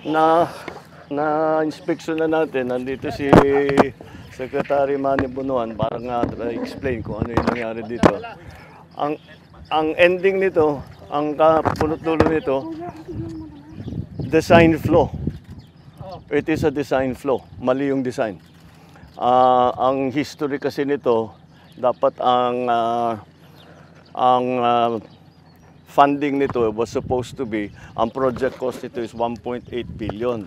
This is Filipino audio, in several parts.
na inspeksyon na natin. Nandito si Secretary Manny Bunuan para nga explain kung ano yung nangyari dito. Ang ending nito, ang punot-dulo nito, design flaw. It is a design flaw. Mali yung design. Ang history kasi nito, dapat ang funding nito was supposed to be, ang project cost nito is 1.8 billion.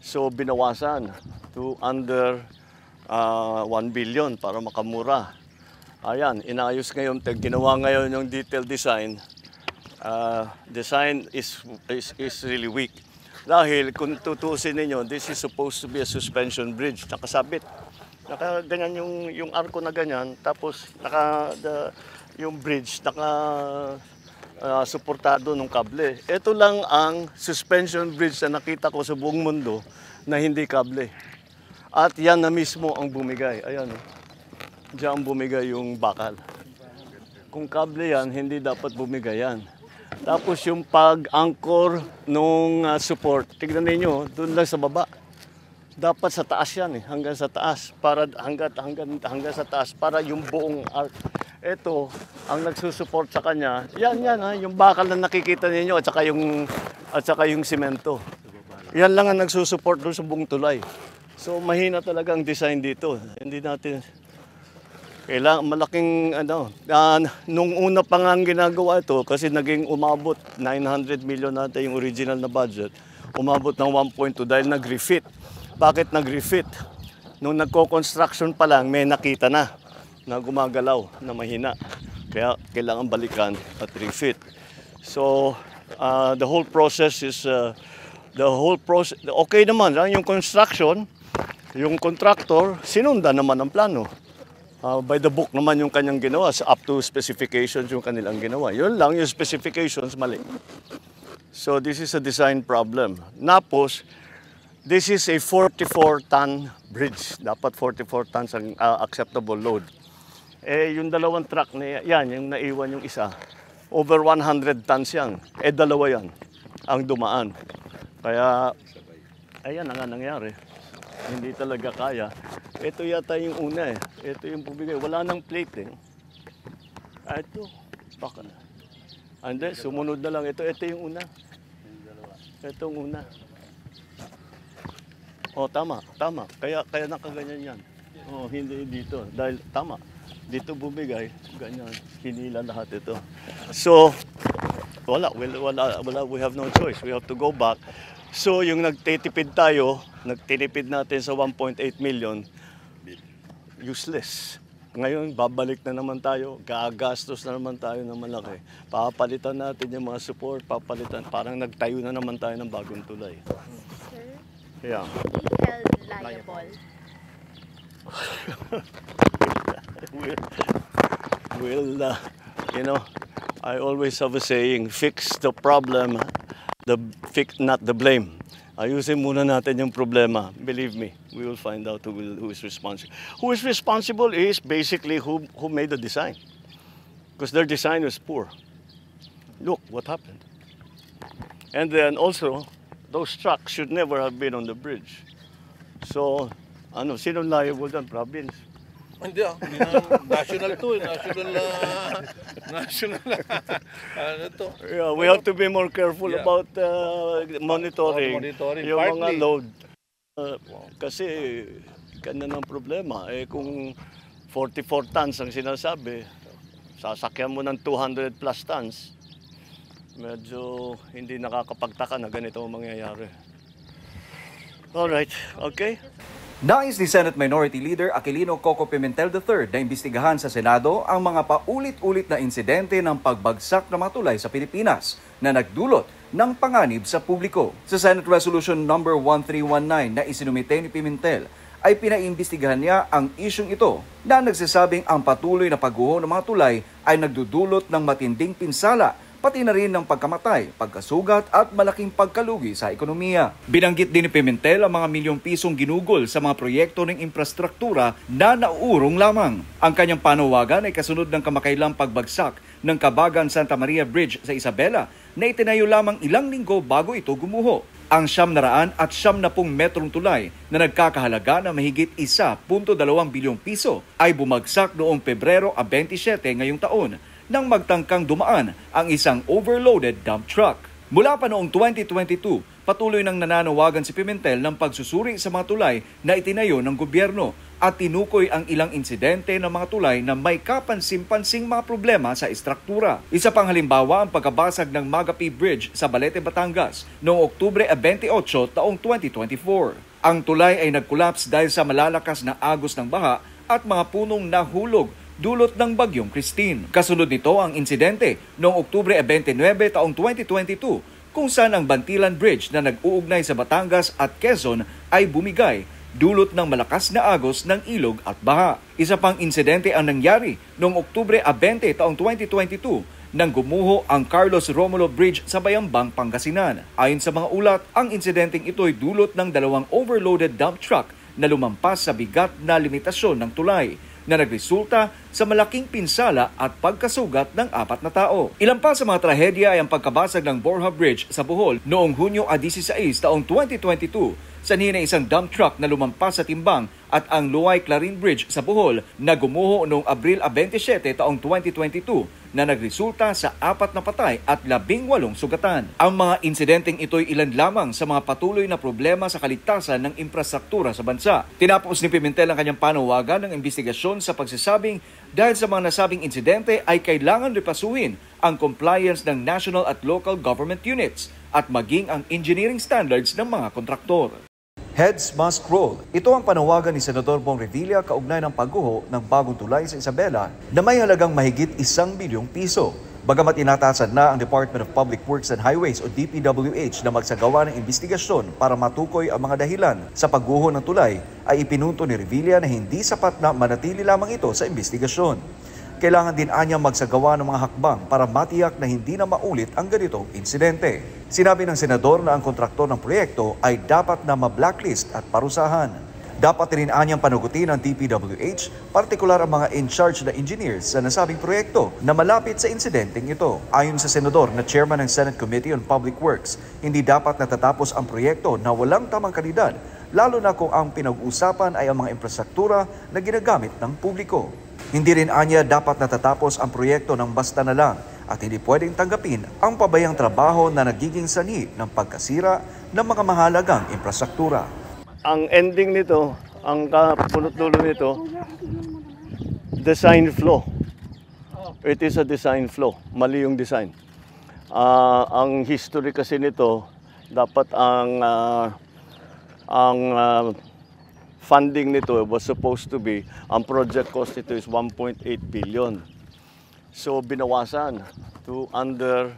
So binawasan to under 1 billion para makamura. Ayan, inayos ngayon, ginawa ngayon yung detailed design. Design is really weak. Dahil kung tutusin ninyo, this is supposed to be a suspension bridge. Nakasabit. Ganyan yung arko na ganyan. Tapos yung bridge suportado ng kable. Ito lang ang suspension bridge na nakita ko sa buong mundo na hindi kable. At yan na mismo ang bumigay. Ayan. Diyan bumigay yung bakal. Kung kable yan, hindi dapat bumigay yan. Tapos yung pag-anchor nung support, tignan niyo doon lang sa baba. Dapat sa taas yan hanggang sa taas para hanggang sa taas para yung buong arc. Ito ang nagsusupport sa kanya. Yan yung bakal na nakikita niyo at saka yung semento. Yan lang ang nagsusupport doon sa buong tulay. So mahina talaga ang design dito. Hindi natin kailangan malaking nung una pa nga ang ginagawa ito kasi naging umabot 900 million natin yung original na budget. Umabot ng 1.2 dahil nag-refit. Bakit nag-refit? Nung nagko-construction pa lang may nakita na gumagalaw na mahina. Kaya kailangan balikan at refit. So the whole process is okay naman yung construction, yung contractor sinundan naman ang plano. By the book naman yung kanyang ginawa, up to specifications yung kanilang ginawa. Yun lang, yung specifications mali. So this is a design problem. Napos, this is a 44-ton bridge. Dapat 44 tons ang acceptable load. Yung dalawang truck na yan, yung naiwan yung isa, over 100 tons yan. Dalawa yan ang dumaan. Kaya, ayan ang nangyari. Hindi talaga kaya. Ito yata yung una Ito yung bumigay. Wala nang plate Ito. Baka. Hindi, sumunod na lang. Ito yung una. Itong una. Tama. Kaya nakaganyan yan. Hindi dito. Dahil tama. Dito bumigay. Ganyan. Hinila lahat ito. So, wala. We have no choice. We have to go back. So, yung nagtitipid natin sa 1.8 million, useless. Ngayon, babalik na naman tayo, gagastos na naman tayo ng malaki. Papalitan natin yung mga support, parang nagtayo na naman tayo ng bagong tulay. Sir, yeah. be held liable. I always have a saying, fix the problem, not the blame. Ayusin muna natin yung problema. Believe me, we will find out who is responsible. Who is responsible is basically who made the design. Because their design was poor. Look what happened. And then also, those trucks should never have been on the bridge. So, sino liable dyan? Province. Hindi national to national to. Yeah, we have to be more careful about monitoring yung mga load. Kasi ganyan ang problema. Kung 44 tons ang sinasabi, sasakyan mo ng 200 plus tons, medyo hindi nakakapagtaka na ganito ang mangyayari. Alright, okay. Nais ni Senate Minority Leader Aquilino Coco Pimentel III na imbestigahan sa Senado ang mga paulit-ulit na insidente ng pagbagsak ng mga tulay sa Pilipinas na nagdulot ng panganib sa publiko. Sa Senate Resolution No. 1319 na isinumite ni Pimentel ay pinaimbestigahan niya ang isyong ito na nagsasabing ang patuloy na pagguho ng mga tulay ay nagdudulot ng matinding pinsala pati na rin ng pagkamatay, pagkasugat at malaking pagkalugi sa ekonomiya. Binanggit din ni Pimentel ang mga milyong pisong ginugol sa mga proyekto ng infrastruktura na nauurong lamang. Ang kanyang panawagan ay kasunod ng kamakailang pagbagsak ng Kabagan Santa Maria Bridge sa Isabela na itinayo lamang ilang linggo bago ito gumuho. Ang 700 at 70 metrong tulay na nagkakahalaga ng mahigit 1.2 bilyong piso ay bumagsak noong Pebrero 27 ngayong taon nang magtangkang dumaan ang isang overloaded dump truck. Mula pa noong 2022, patuloy nang nananawagan si Pimentel ng pagsusuri sa mga tulay na itinayo ng gobyerno at tinukoy ang ilang insidente ng mga tulay na may kapansin-pansing mga problema sa istruktura. Isa pang halimbawa ang pagkabasag ng Magapi Bridge sa Balete, Batangas noong Oktubre 28 taong 2024. Ang tulay ay nag-collapse dahil sa malalakas na agos ng baha at mga punong nahulog dulot ng bagyong Christine. Kasunod nito ang insidente noong Oktubre 29 taong 2022 kung saan ang Bantilan Bridge na nag-uugnay sa Batangas at Quezon ay bumigay dulot ng malakas na agos ng ilog at baha. Isa pang insidente ang nangyari noong Oktubre 20 taong 2022 nang gumuho ang Carlos Romulo Bridge sa Bayambang, Pangasinan. Ayon sa mga ulat, ang insidenteng ito'y dulot ng 2 overloaded dump truck na lumampas sa bigat na limitasyon ng tulay na nagresulta sa malaking pinsala at pagkasugat ng 4 na tao. Ilan pa sa mga trahedya ay ang pagkabasag ng Borja Bridge sa Bohol noong Hunyo 16 taong 2022 sanhi ng isang dump truck na lumampas sa timbang at ang Luay Clarin Bridge sa Bohol na gumuho noong Abril 27 taong 2022 na nagresulta sa 4 na patay at 18 sugatan. Ang mga insidenteng ito'y ilan lamang sa mga patuloy na problema sa kaligtasan ng infrastruktura sa bansa. Tinapos ni Pimentel ang kanyang panawagan ng investigasyon sa pagsasabing dahil sa mga nasabing insidente ay kailangan repasuhin ang compliance ng national at local government units at maging ang engineering standards ng mga kontraktor. Heads must roll. Ito ang panawagan ni Senador Bong Revilla kaugnay ng pagguho ng bagong tulay sa Isabela na may halagang mahigit 1 bilyong piso. Bagamat inatasan na ang Department of Public Works and Highways o DPWH na magsagawa ng investigasyon para matukoy ang mga dahilan sa pagguho ng tulay, ay ipinunto ni Revilla na hindi sapat na manatili lamang ito sa investigasyon. Kailangan din anya magsagawa ng mga hakbang para matiyak na hindi na maulit ang ganitong insidente. Sinabi ng senador na ang kontraktor ng proyekto ay dapat na ma-blacklist at parusahan. Dapat rin anyang panagutin ng DPWH, partikular ang mga in-charge na engineers sa nasabing proyekto na malapit sa insidenteng ito. Ayon sa senador na chairman ng Senate Committee on Public Works, hindi dapat natatapos ang proyekto na walang tamang kalidad, lalo na kung ang pinag-uusapan ay ang mga infrastruktura na ginagamit ng publiko. Hindi rin anya dapat natatapos ang proyekto ng basta na lang at hindi pwedeng tanggapin ang pabayang trabaho na nagiging sanhi ng pagkasira ng mga mahalagang infrastruktura. Ang ending nito, ang kapunot-dulo nito, design flaw. It is a design flaw. Mali yung design. Ang history kasi nito, dapat ang funding nito was supposed to be, ang project cost nito is 1.8 billion. So binawasan to under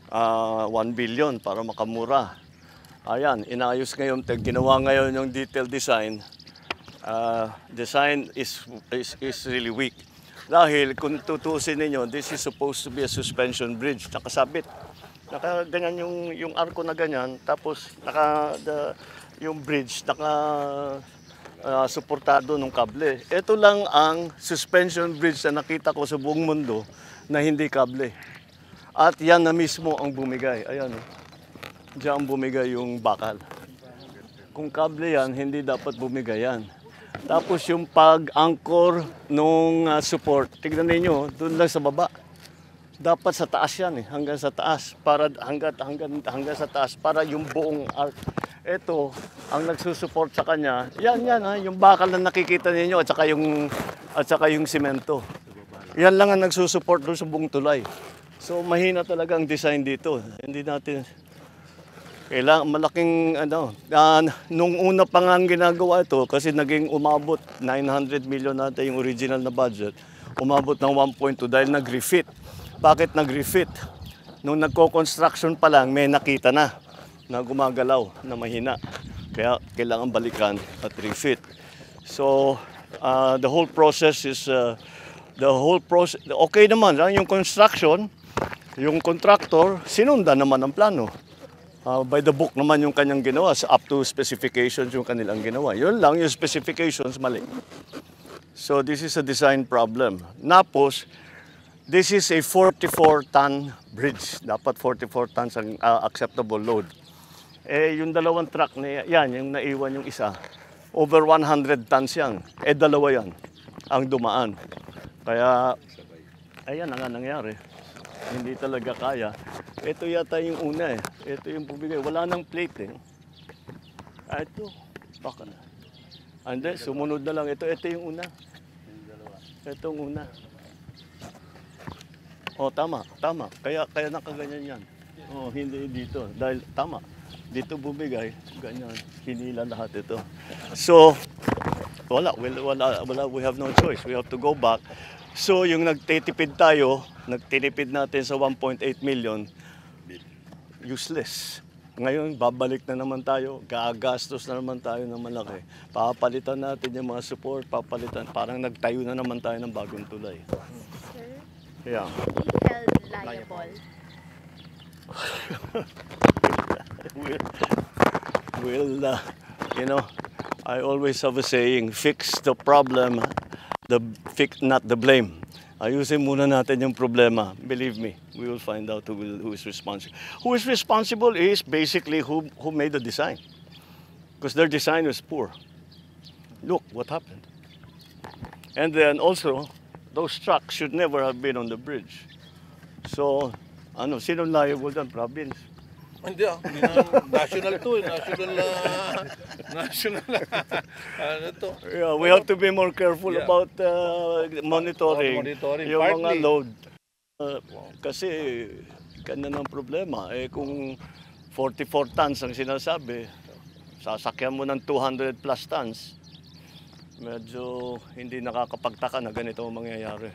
1 billion para makamura. Ayan, inayos ngayon, ginawa ngayon yung detailed design. Design is really weak. Dahil kung tutusin ninyo, this is supposed to be a suspension bridge, nakasabit. Nakaganyan yung arko na ganyan, tapos yung bridge suportado ng kable. Ito lang ang suspension bridge na nakita ko sa buong mundo na hindi kable. At yan na mismo ang bumigay. Ayan, diyan bumigay yung bakal. Kung kable yan, hindi dapat bumigay yan. Tapos yung pag-anchor nung support, tignan ninyo, doon lang sa baba. Dapat sa taas yan, hanggang sa taas, para hanggang sa taas, para yung buong arc. Ito, ang nagsusupport sa kanya, yan yung bakal na nakikita ninyo at saka yung semento. Yan lang ang nagsusupport doon sa buong tulay. So mahina talaga ang design dito. Hindi natin kailangan malaking nung una pa nga ang ginagawa ito kasi naging umabot 900 million natin yung original na budget. Umabot ng 1.2 dahil nag-refit. Bakit nag-refit? Nung nagko-construction pa lang may nakita na gumagalaw na mahina. Kaya kailangan balikan at refit. So, the whole process is, okay naman. Yung construction, yung contractor, sinundan naman ang plano. By the book naman yung kanyang ginawa, up to specifications yung kanilang ginawa. Yun lang, yung specifications mali. So, this is a design problem. Napos, this is a 44-ton bridge. Dapat 44 tons ang acceptable load. yung dalawang truck na yan, yung naiwan yung isa, over 100 tons yan. Dalawa yan ang dumaan. Kaya, ayan ang nga nangyari. Hindi talaga kaya. Ito yata yung una eh. Ito yung bumigay. Wala nang plate eh. Ito, baka na. Ande, sumunod na lang. Ito yung una. Ito yung una. Oh, tama. Kaya nakaganyan yan. Oh, hindi dito. Dahil tama. Dito bumigay, ganyan. Hinila lahat ito. So, wala. We have no choice. We have to go back. So, yung nagtitipid tayo, nagtinipid natin sa 1.8 million, useless. Ngayon, babalik na naman tayo, gagastos na naman tayo ng malaki. Papalitan natin yung mga support, parang nagtayo na naman tayo ng bagong tulay. Sir, Yeah. be held liable. You know, I always have a saying, fix the problem, not the blame. Ayusin muna natin yung problema. Believe me, we will find out who is responsible. Who is responsible is basically who made the design. Because their design was poor. Look what happened. And then also, those trucks should never have been on the bridge. So, sino liable dyan? Province. Hindi national to eh. National. To? Yeah, we have to be more careful Yeah. about monitoring, Monitoring, yung mga partly. load. Kasi, ganyan ang problema. Kung 44 tons ang sinasabi, sasakyan mo ng 200 plus tons, medyo hindi nakakapagtaka na ganito ang mangyayari.